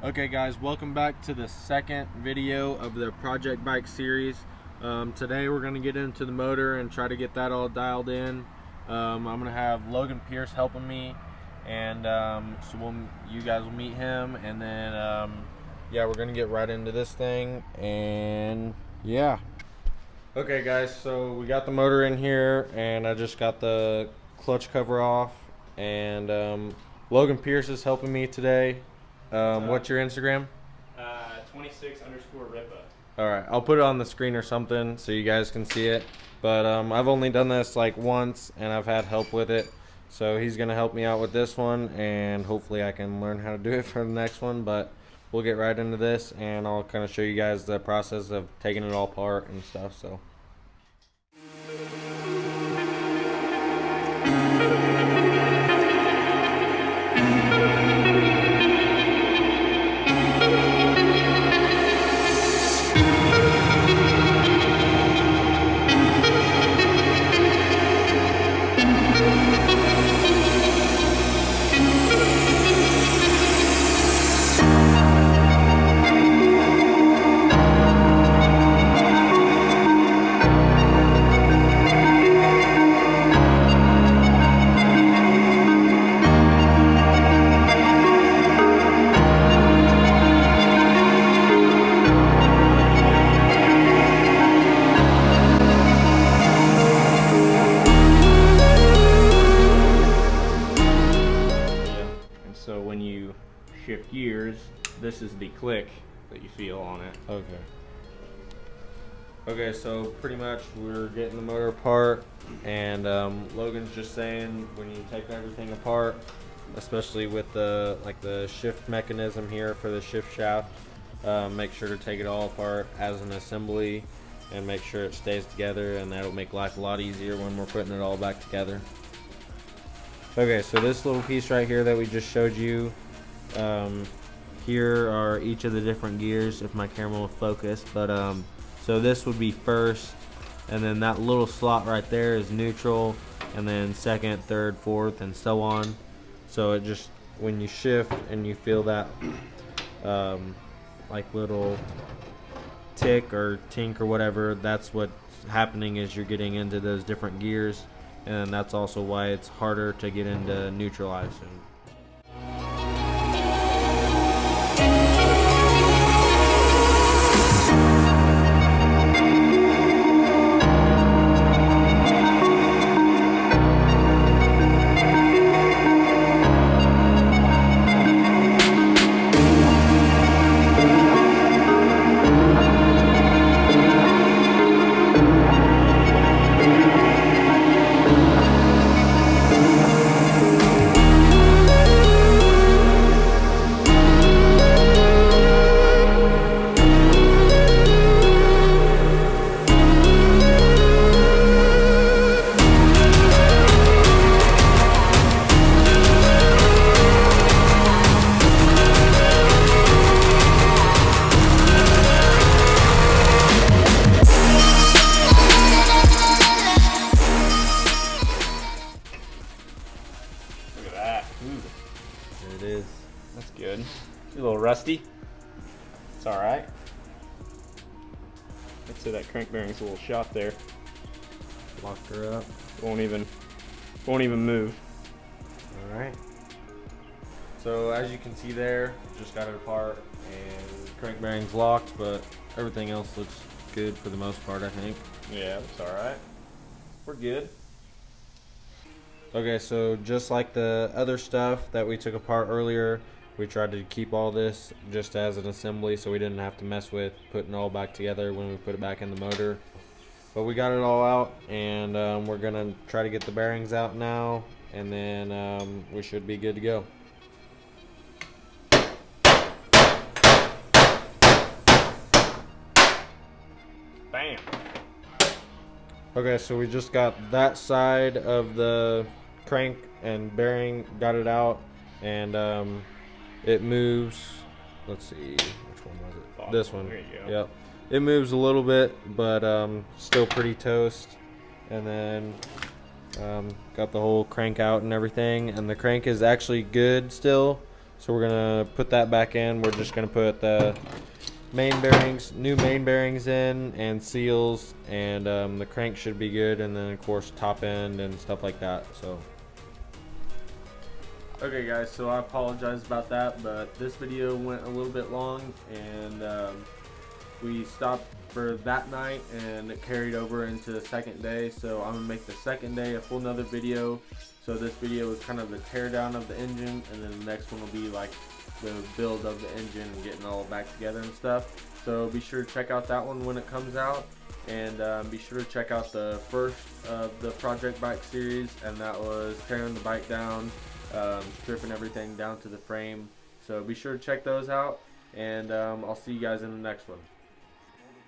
Okay guys, welcome back to the second video of the Project Bike series. Today we're going to get into the motor and try to get that all dialed in. I'm going to have Logan Pierce helping me, and you guys will meet him, and then yeah, we're going to get right into this thing, and yeah. Okay guys, so we got the motor in here, and I just got the clutch cover off, and Logan Pierce is helping me today. What's your Instagram? 26_Ripa. Alright, I'll put it on the screen or something so you guys can see it. But I've only done this like once, and I've had help with it. So he's going to help me out with this one, and hopefully I can learn how to do it for the next one. But we'll get right into this, and I'll kind of show you guys the process of taking it all apart and stuff. So. So when you shift gears, this is the click that you feel on it. Okay, so pretty much we're getting the motor apart, and Logan's just saying when you take everything apart, especially with the shift mechanism here for the shift shaft, make sure to take it all apart as an assembly and make sure it stays together, and that'll make life a lot easier when we're putting it all back together. Okay, so this little piece right here that we just showed you, here are each of the different gears, if my camera will focus, but so this would be first, and then that little slot right there is neutral, and then second, third, fourth, and so on. So it just, when you shift and you feel that like little tick or tink or whatever, that's what's happening, is you're getting into those different gears. And that's also why it's harder to get into neutralizing. Look at that. Ooh, There it is. that's good. A little rusty. It's all right. I'd say that crank bearing's a little shot there. Locked her up. Won't even move. Alright. So as you can see there, just got it apart, and the crank bearing's locked, but everything else looks good for the most part, I think. Yeah, it's all right. We're good. Okay, so just like the other stuff that we took apart earlier, we tried to keep all this just as an assembly so we didn't have to mess with putting it all back together when we put it back in the motor. But we got it all out, and we're gonna try to get the bearings out now, and then we should be good to go. Bam. Okay, so we just got that side of the crank and bearing, got it out, and it moves. Let's see, which one was it? This one. There you go. Yep. It moves a little bit, but still pretty toast. And then got the whole crank out and everything, and the crank is actually good still. So we're gonna put that back in. We're just gonna put the main bearings, new main bearings in, and seals, and the crank should be good, and then of course top end and stuff like that. So okay guys, so I apologize about that, but this video went a little bit long, and we stopped for that night and it carried over into the second day. So I'm gonna make the second day a full nother video. So this video is kind of the tear down of the engine, and then the next one will be like the build of the engine and getting all back together and stuff. So be sure to check out that one when it comes out, and be sure to check out the first of the Project Bike series, and that was tearing the bike down, stripping everything down to the frame. So be sure to check those out, and I'll see you guys in the next one.